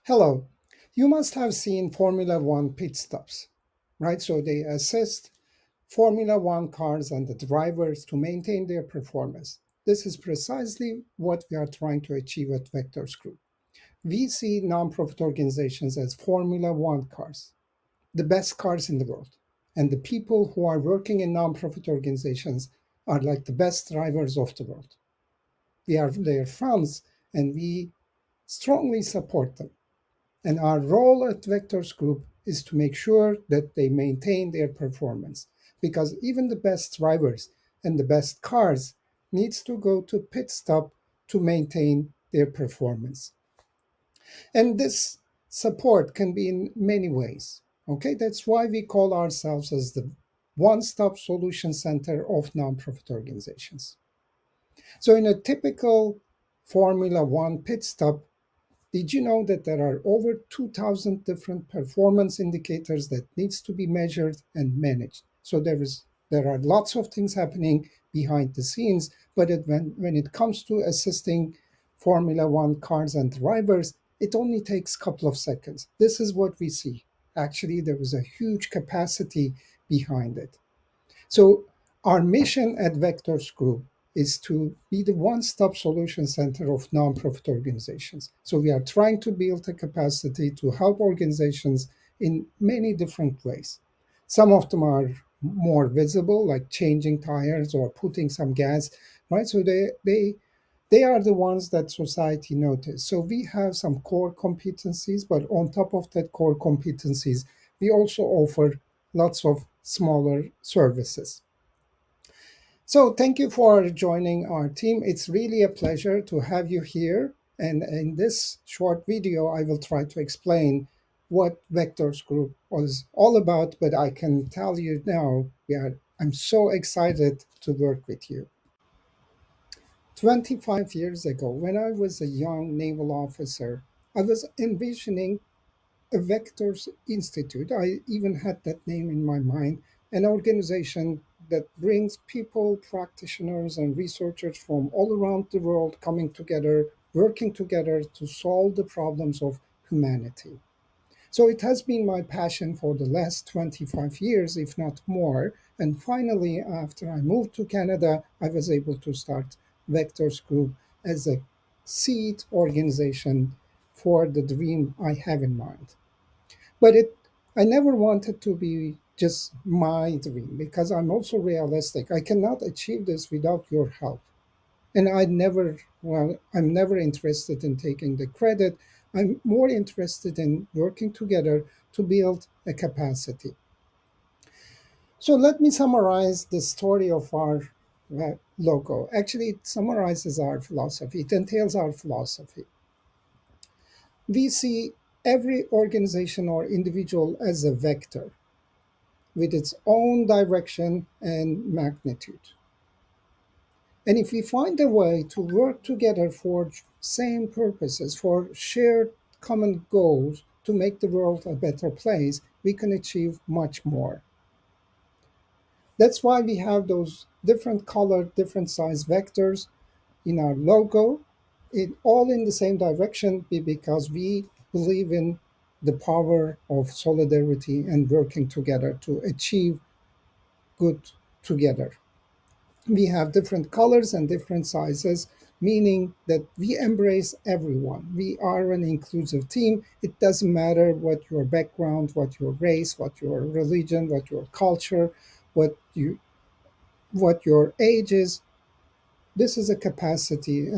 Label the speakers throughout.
Speaker 1: Hello. You must have seen Formula One pit stops, right? So they assist Formula One cars and the drivers to maintain their performance. This is precisely what we are trying to achieve at Vectors Group. We see nonprofit organizations as Formula One cars, the best cars in the world. And the people who are working in nonprofit organizations are like the best drivers of the world. We are their fans and we strongly support them. And our role at Vectors Group is to make sure that they maintain their performance because even the best drivers and the best cars needs to go to pit stop to maintain their performance. And this support can be in many ways. Okay, that's why we call ourselves as the one-stop solution center of nonprofit organizations. So in a typical Formula One pit stop, did you know that there are over 2,000 different performance indicators that needs to be measured and managed? So there are lots of things happening behind the scenes, but when it comes to assisting Formula One cars and drivers, it only takes a couple of seconds. This is what we see. Actually, there was a huge capacity behind it. So our mission at Vectors Group is to be the one-stop solution center of nonprofit organizations. So we are trying to build a capacity to help organizations in many different ways. Some of them are more visible, like changing tires or putting some gas, right? So they are the ones that society notice. So we have some core competencies, but on top of that core competencies, we also offer lots of smaller services. So thank you for joining our team. It's really a pleasure to have you here. And in this short video, I will try to explain what Vectors Group was all about, but I can tell you now, I'm so excited to work with you. 25 years ago, when I was a young naval officer, I was envisioning a Vectors Institute. I even had that name in my mind, an organization that brings people, practitioners, and researchers from all around the world coming together, working together to solve the problems of humanity. So it has been my passion for the last 25 years, if not more. And finally, after I moved to Canada, I was able to start Vectors Group as a seed organization for the dream I have in mind. But I never wanted to be just my dream because I'm also realistic. I cannot achieve this without your help. And I'm never interested in taking the credit. I'm more interested in working together to build a capacity. So let me summarize the story of our logo. Actually, it summarizes our philosophy, it entails our philosophy. We see every organization or individual as a vector with its own direction and magnitude. And if we find a way to work together for same purposes, for shared common goals to make the world a better place, we can achieve much more. That's why we have those different colored, different size vectors in our logo, all in the same direction because we believe in the power of solidarity and working together to achieve good together. We have different colors and different sizes, meaning that we embrace everyone. We are an inclusive team. It doesn't matter what your background, what your race, what your religion, what your culture, what your age is. This is a capacity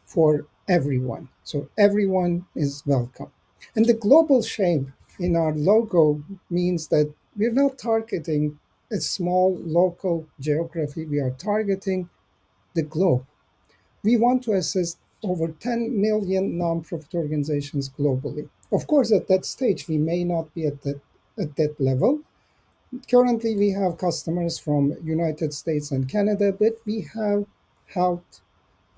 Speaker 1: for everyone. So everyone is welcome. And the global shape in our logo means that we're not targeting a small local geography, we are targeting the globe. We want to assist over 10 million nonprofit organizations globally. Of course, at that stage, we may not be at that level. Currently, we have customers from United States and Canada, but helped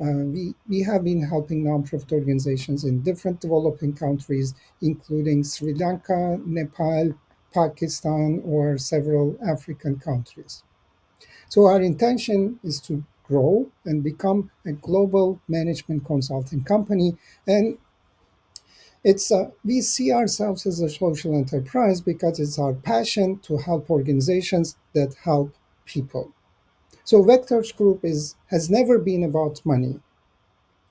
Speaker 1: we have been helping nonprofit organizations in different developing countries, including Sri Lanka, Nepal, Pakistan, or several African countries. So our intention is to grow and become a global management consulting company. And We see ourselves as a social enterprise because it's our passion to help organizations that help people. So Vectors Group has never been about money.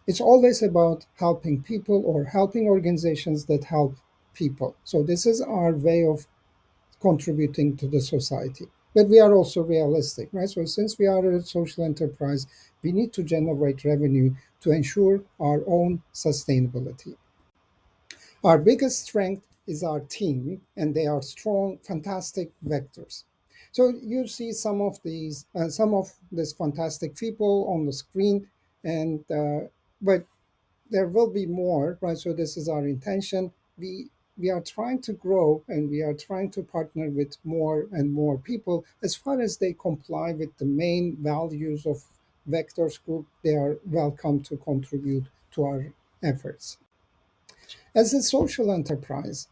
Speaker 1: It's always about helping people or helping organizations that help people. So this is our way of contributing to the society. But we are also realistic, right? So since we are a social enterprise, we need to generate revenue to ensure our own sustainability. Our biggest strength is our team, and they are strong, fantastic vectors. So you see some of these fantastic people on the screen, and but there will be more, right? So this is our intention. We are trying to grow, and we are trying to partner with more and more people as far as they comply with the main values of Vectors Group. They are welcome to contribute to our efforts. As a social enterprise,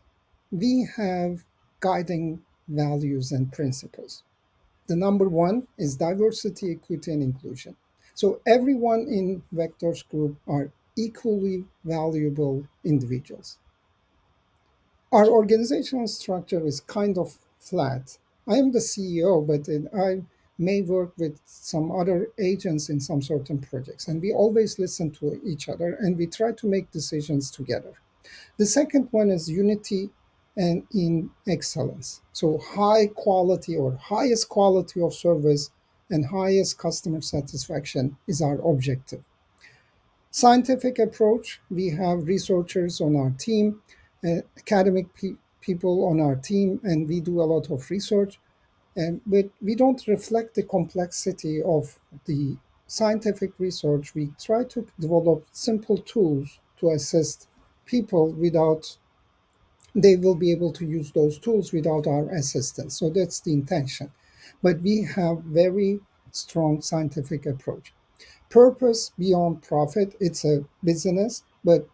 Speaker 1: we have guiding values and principles. The number one is diversity, equity, and inclusion. So everyone in Vectors Group are equally valuable individuals. Our organizational structure is kind of flat. I am the CEO, but I may work with some other agents in some certain projects, and we always listen to each other and we try to make decisions together. The second one is unity and in excellence. So high quality or highest quality of service and highest customer satisfaction is our objective. Scientific approach, we have researchers on our team, academic people on our team, and we do a lot of research. But we don't reflect the complexity of the scientific research. We try to develop simple tools to assist people without they will be able to use those tools without our assistance. So that's the intention. But we have very strong scientific approach. Purpose beyond profit, it's a business, but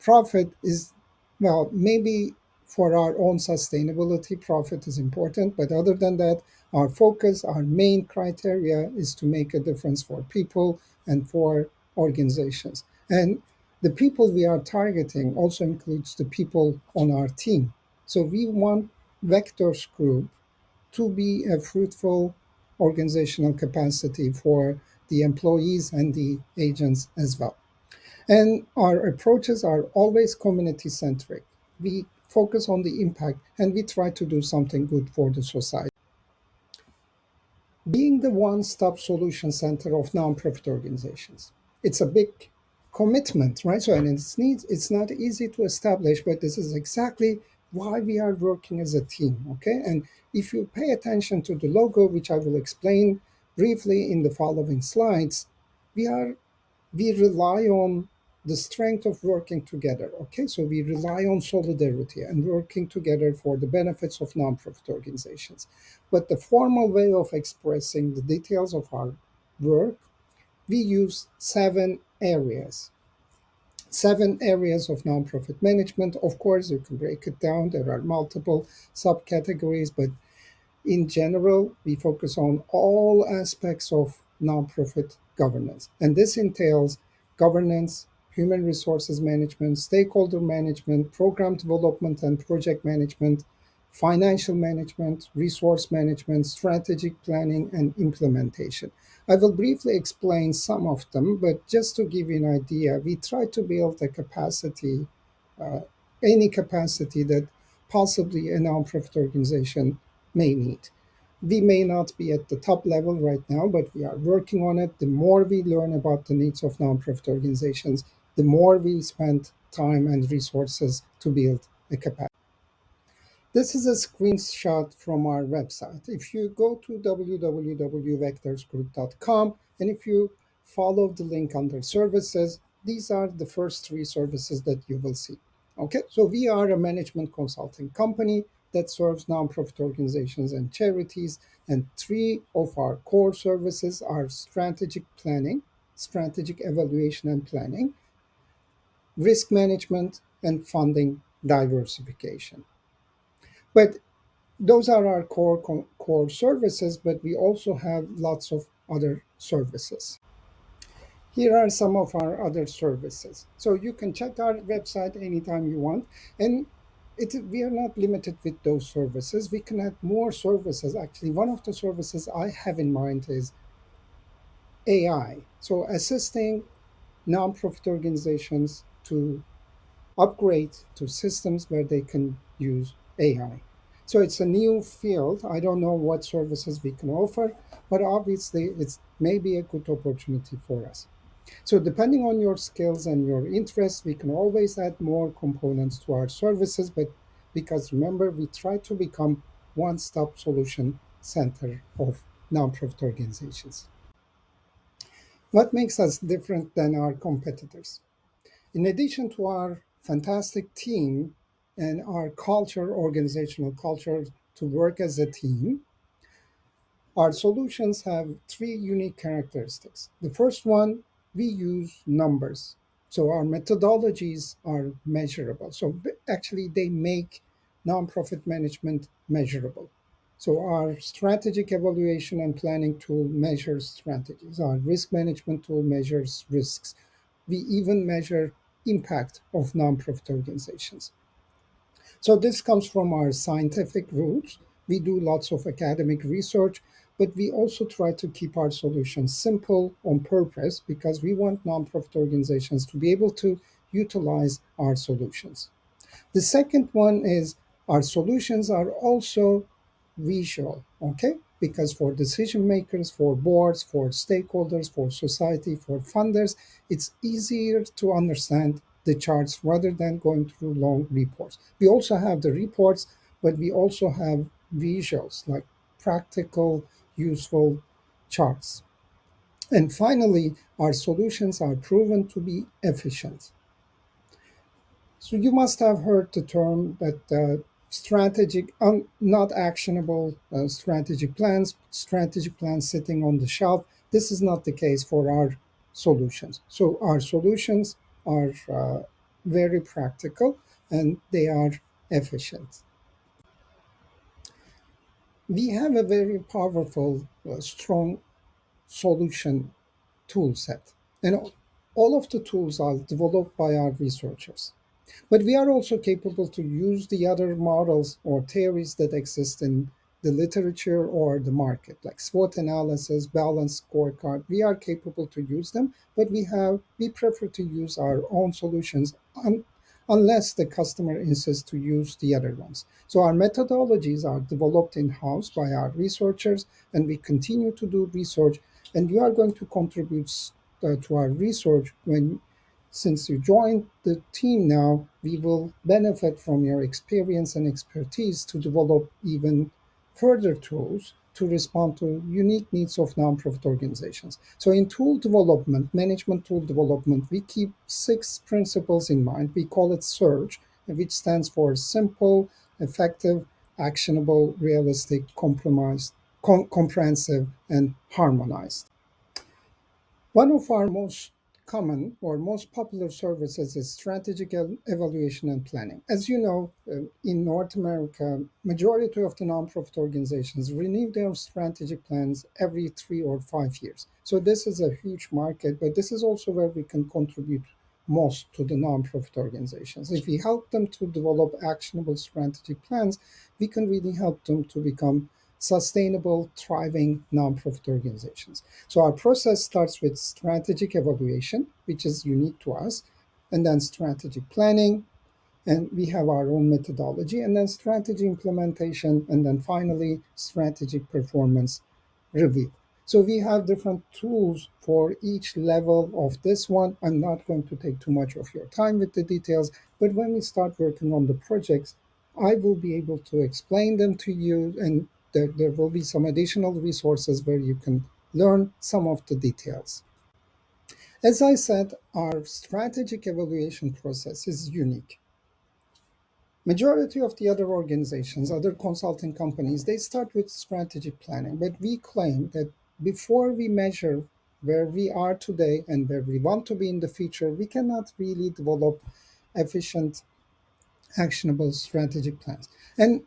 Speaker 1: profit is, well, maybe for our own sustainability, profit is important. But other than that, our focus, our main criteria is to make a difference for people and for organizations. And the people we are targeting also includes the people on our team. So we want Vectors Group to be a fruitful organizational capacity for the employees and the agents as well. And our approaches are always community centric. We focus on the impact and we try to do something good for the society. Being the one stop solution center of nonprofit organizations, it's a big commitment, right? So, and it's not easy to establish, but this is exactly why we are working as a team, okay? And if you pay attention to the logo, which I will explain briefly in the following slides, we are we rely on the strength of working together. Okay, so we rely on solidarity and working together for the benefits of nonprofit organizations. But the formal way of expressing the details of our work, we use seven areas of nonprofit management. Of course, you can break it down. There are multiple subcategories, but in general, we focus on all aspects of nonprofit governance. And this entails governance, human resources management, stakeholder management, program development and project management, financial management, resource management, strategic planning, and implementation. I will briefly explain some of them, but just to give you an idea, we try to build a capacity, uh, any capacity that possibly a nonprofit organization may need. We may not be at the top level right now, but we are working on it. The more we learn about the needs of nonprofit organizations, the more we spend time and resources to build a capacity. This is a screenshot from our website. If you go to www.vectorsgroup.com and if you follow the link under services, these are the first three services that you will see. Okay, so we are a management consulting company that serves nonprofit organizations and charities. And three of our core services are strategic planning, strategic evaluation and planning, risk management, and funding diversification. But those are our core services, but we also have lots of other services. Here are some of our other services. So you can check our website anytime you want. And we are not limited with those services. We can add more services. Actually, one of the services I have in mind is AI. So assisting nonprofit organizations to upgrade to systems where they can use AI. So it's a new field. I don't know what services we can offer, but obviously it's maybe a good opportunity for us. So depending on your skills and your interests, we can always add more components to our services, but because remember, we try to become one-stop solution center of nonprofit organizations. What makes us different than our competitors? In addition to our fantastic team and our culture, organizational culture to work as a team, our solutions have three unique characteristics. The first one, we use numbers. So our methodologies are measurable. So actually, they make nonprofit management measurable. So our strategic evaluation and planning tool measures strategies. Our risk management tool measures risks. We even measure impact of nonprofit organizations. So this comes from our scientific roots. We do lots of academic research, but we also try to keep our solutions simple on purpose because we want nonprofit organizations to be able to utilize our solutions. The second one is our solutions are also visual, okay? Because for decision makers, for boards, for stakeholders, for society, for funders, it's easier to understand the charts rather than going through long reports. We also have the reports, but we also have visuals like practical, useful charts. And finally, our solutions are proven to be efficient. So you must have heard the term that strategic, not actionable strategic plans sitting on the shelf. This is not the case for our solutions. So our solutions are very practical and they are efficient. We have a very powerful, strong solution tool set. And all of the tools are developed by our researchers. But we are also capable to use the other models or theories that exist in the literature or the market, like SWOT analysis, balanced scorecard. We are capable to use them, but we prefer to use our own solutions unless the customer insists to use the other ones. So our methodologies are developed in-house by our researchers, and we continue to do research. And you are going to contribute to our research when since you joined the team now, we will benefit from your experience and expertise to develop even further tools to respond to unique needs of nonprofit organizations. So, in tool development, management tool development, we keep six principles in mind. We call it SURGE, which stands for simple, effective, actionable, realistic, comprehensive, and harmonized. One of our most common or most popular services is strategic evaluation and planning. As you know, in North America, majority of the nonprofit organizations renew their strategic plans every 3 or 5 years. So this is a huge market, but this is also where we can contribute most to the nonprofit organizations. If we help them to develop actionable strategic plans, we can really help them to become sustainable, thriving nonprofit organizations. So our process starts with strategic evaluation, which is unique to us, and then strategic planning, and we have our own methodology, and then strategy implementation, and then finally strategic performance review. So we have different tools for each level of this one. I'm not going to take too much of your time with the details, but when we start working on the projects, I will be able to explain them to you, and there will be some additional resources where you can learn some of the details. As I said, our strategic evaluation process is unique. Majority of the other organizations, other consulting companies, they start with strategic planning, but we claim that before we measure where we are today and where we want to be in the future, we cannot really develop efficient, actionable strategic plans. And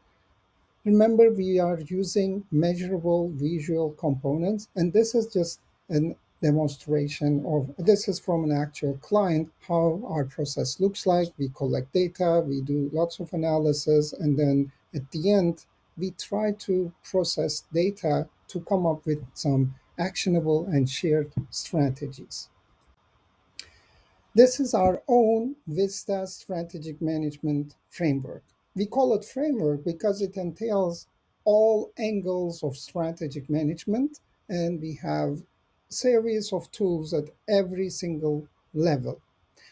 Speaker 1: remember, we are using measurable visual components, and this is just an demonstration of this is from an actual client, how our process looks like. We collect data, we do lots of analysis, and then at the end, we try to process data to come up with some actionable and shared strategies. This is our own Vista strategic management framework. We call it framework because it entails all angles of strategic management, and we have series of tools at every single level.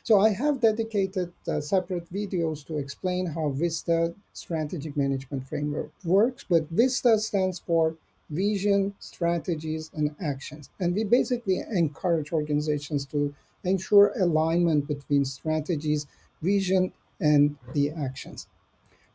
Speaker 1: So I have dedicated separate videos to explain how Vista Strategic Management Framework works, but Vista stands for Vision, Strategies, and Actions. And we basically encourage organizations to ensure alignment between strategies, vision, and the actions.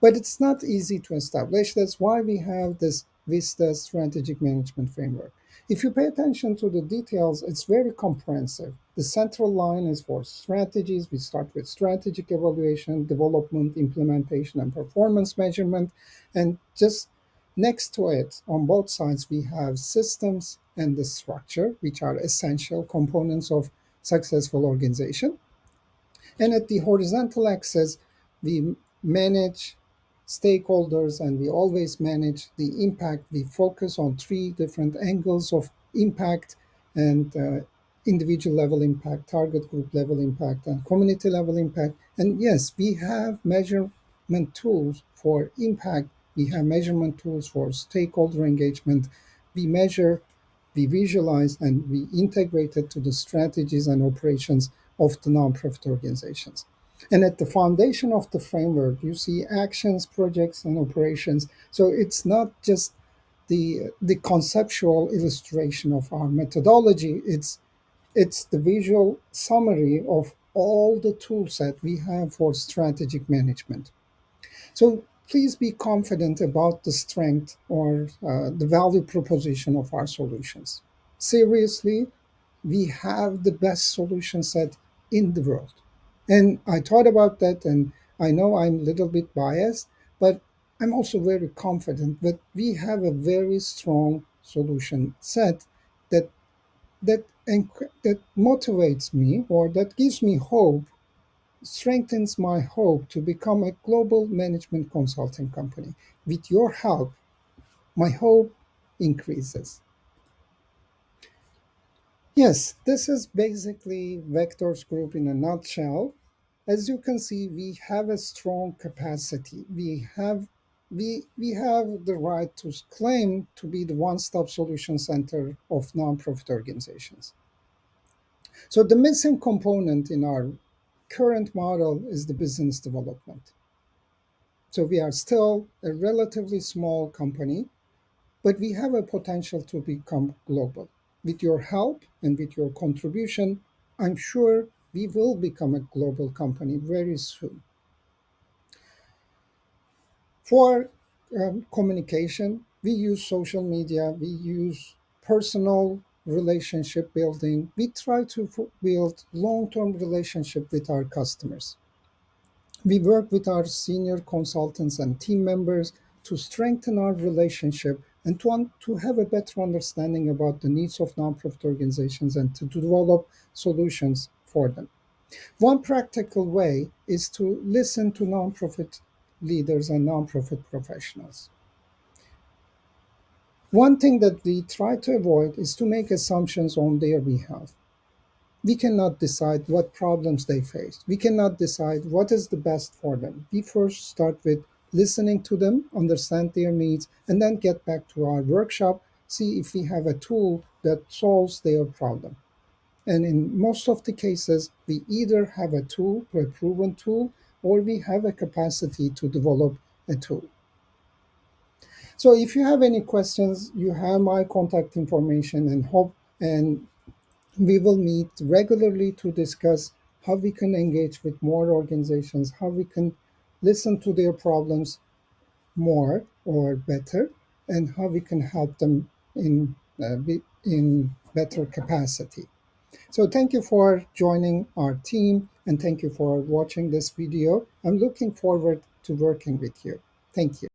Speaker 1: But it's not easy to establish. That's why we have this Vista strategic management framework. If you pay attention to the details, it's very comprehensive. The central line is for strategies. We start with strategic evaluation, development, implementation, and performance measurement. And just next to it, on both sides, we have systems and the structure, which are essential components of successful organization. And at the horizontal axis, we manage stakeholders and we always manage the impact. We focus on three different angles of impact and individual level impact, target group level impact, and community level impact. And yes, we have measurement tools for impact. We have measurement tools for stakeholder engagement. We measure, we visualize, and we integrate it to the strategies and operations of the nonprofit organizations. And at the foundation of the framework, you see actions, projects, and operations. So it's not just the conceptual illustration of our methodology, it's the visual summary of all the tool set we have for strategic management. So please be confident about the strength or the value proposition of our solutions. Seriously, we have the best solution set in the world. And I thought about that, and I know I'm a little bit biased, but I'm also very confident that we have a very strong solution set that that motivates me or that gives me hope, strengthens my hope to become a global management consulting company. With your help, my hope increases. Yes, this is basically Vectors Group in a nutshell. As you can see, we have a strong capacity. We have the right to claim to be the one-stop solution center of nonprofit organizations. So the missing component in our current model is the business development. So we are still a relatively small company, but we have a potential to become global. With your help and with your contribution, I'm sure we will become a global company very soon. For communication, we use social media, we use personal relationship building. We try to build long-term relationship with our customers. We work with our senior consultants and team members to strengthen our relationship and to have a better understanding about the needs of nonprofit organizations and to develop solutions for them. One practical way is to listen to nonprofit leaders and nonprofit professionals. One thing that we try to avoid is to make assumptions on their behalf. We cannot decide what problems they face. We cannot decide what is the best for them. We first start with listening to them, understand their needs, and then get back to our workshop, see if we have a tool that solves their problem. And in most of the cases, we either have a tool, a proven tool, or we have a capacity to develop a tool. So if you have any questions, you have my contact information and we will meet regularly to discuss how we can engage with more organizations, how we can listen to their problems more or better, and how we can help them in better capacity. So thank you for joining our team and thank you for watching this video. I'm looking forward to working with you. Thank you.